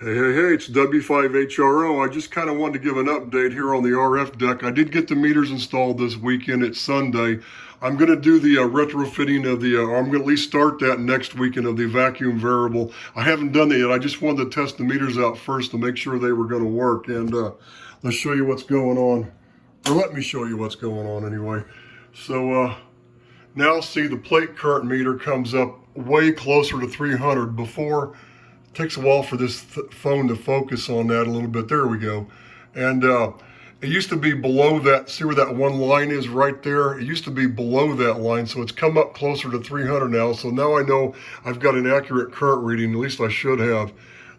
Hey, it's W5HRO. I just kind of wanted to give an update here on the RF deck. I did get the meters installed this weekend. It's Sunday. I'm going to do the retrofitting of the, I'm going to at least start that next weekend of the vacuum variable. I haven't done that yet. I just wanted to test the meters out first to make sure they were going to work. And let's show you what's going on. Or let me show you what's going on anyway. So now see the plate current meter comes up way closer to 300 before. Takes a while for this phone to focus on that a little bit. There we go. And it used to be below that. See where that one line is right there? It used to be below that line, so it's come up closer to 300 now. So now I know I've got an accurate current reading, at least I should have.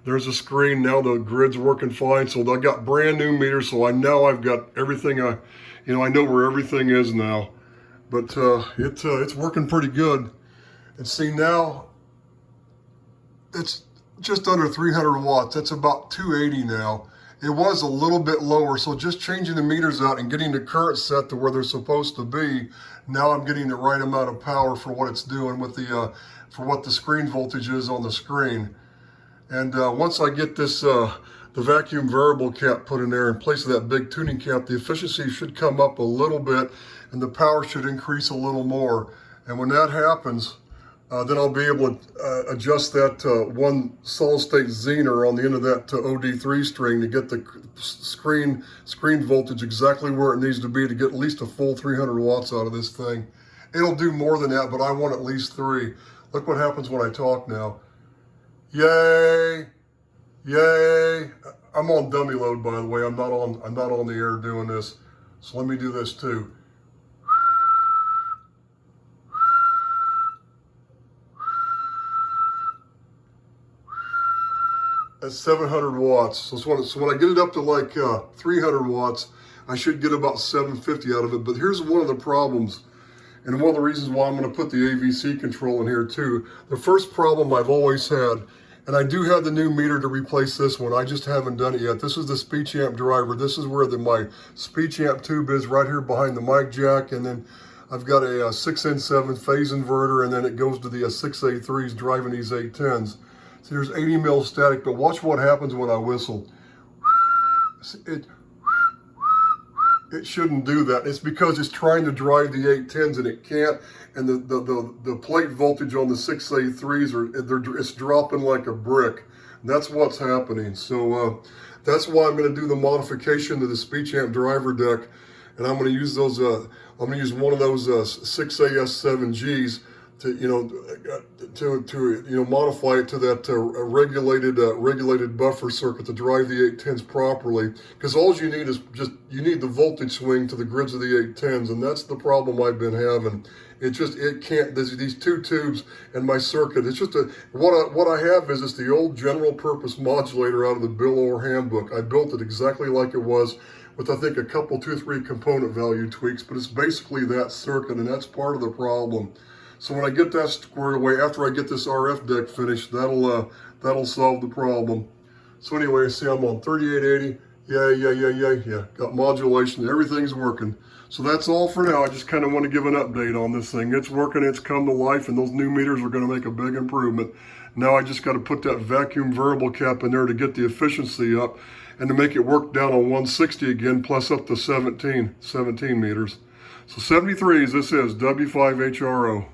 There's a screen, now the grid's working fine. So I got brand new meters, so I know I've got everything, I know where everything is now. But it's working pretty good. And see now, it's just under 300 watts. That's about 280 now. It was a little bit lower, so just changing the meters out and getting the current set to where they're supposed to be, now I'm getting the right amount of power for what it's doing with the for what the screen voltage is on the screen. And once I get this the vacuum variable cap put in there in place of that big tuning cap, the efficiency should come up a little bit and the power should increase a little more. And when that happens, then I'll be able to adjust that one solid state zener on the end of that OD3 string to get the screen voltage exactly where it needs to be to get at least a full 300 watts out of this thing. It'll do more than that, but I want at least 3. Look what happens when I talk now. Yay! Yay! I'm on dummy load, by the way. I'm not on the air doing this. So let me do this too. That's 700 watts. So when I get it up to like 300 watts, I should get about 750 out of it. But here's one of the problems, and one of the reasons why I'm going to put the AVC control in here too. The first problem I've always had, and I do have the new meter to replace this one, I just haven't done it yet. This is the speech amp driver. This is where my speech amp tube is, right here behind the mic jack, and then I've got a 6N7 phase inverter, and then it goes to the 6A3s driving these 810s. See, there's 80 mil static, but watch what happens when I whistle. It shouldn't do that. It's because it's trying to drive the 810s and it can't. And the plate voltage on the 6A3s it's dropping like a brick. And that's what's happening. So that's why I'm going to do the modification to the speech amp driver deck, and I'm going to use those. I'm going to use one of those 6AS7Gs. To modify it to that regulated buffer circuit to drive the 810s properly, because all you need is you need the voltage swing to the grids of the 810s, and that's the problem I've been having. It can't. There's these two tubes and my circuit. It's just what I have is it's the old general purpose modulator out of the Bill Orr handbook. I built it exactly like it was, with I think a couple 2-3 component value tweaks, but it's basically that circuit, and that's part of the problem. So when I get that squared away, after I get this RF deck finished, that'll solve the problem. So anyway, see, I'm on 3880. Yeah. Got modulation. Everything's working. So that's all for now. I just kind of want to give an update on this thing. It's working. It's come to life, and those new meters are going to make a big improvement. Now I just got to put that vacuum variable cap in there to get the efficiency up and to make it work down on 160 again, plus up to 17 meters. So 73s, this is W5HRO.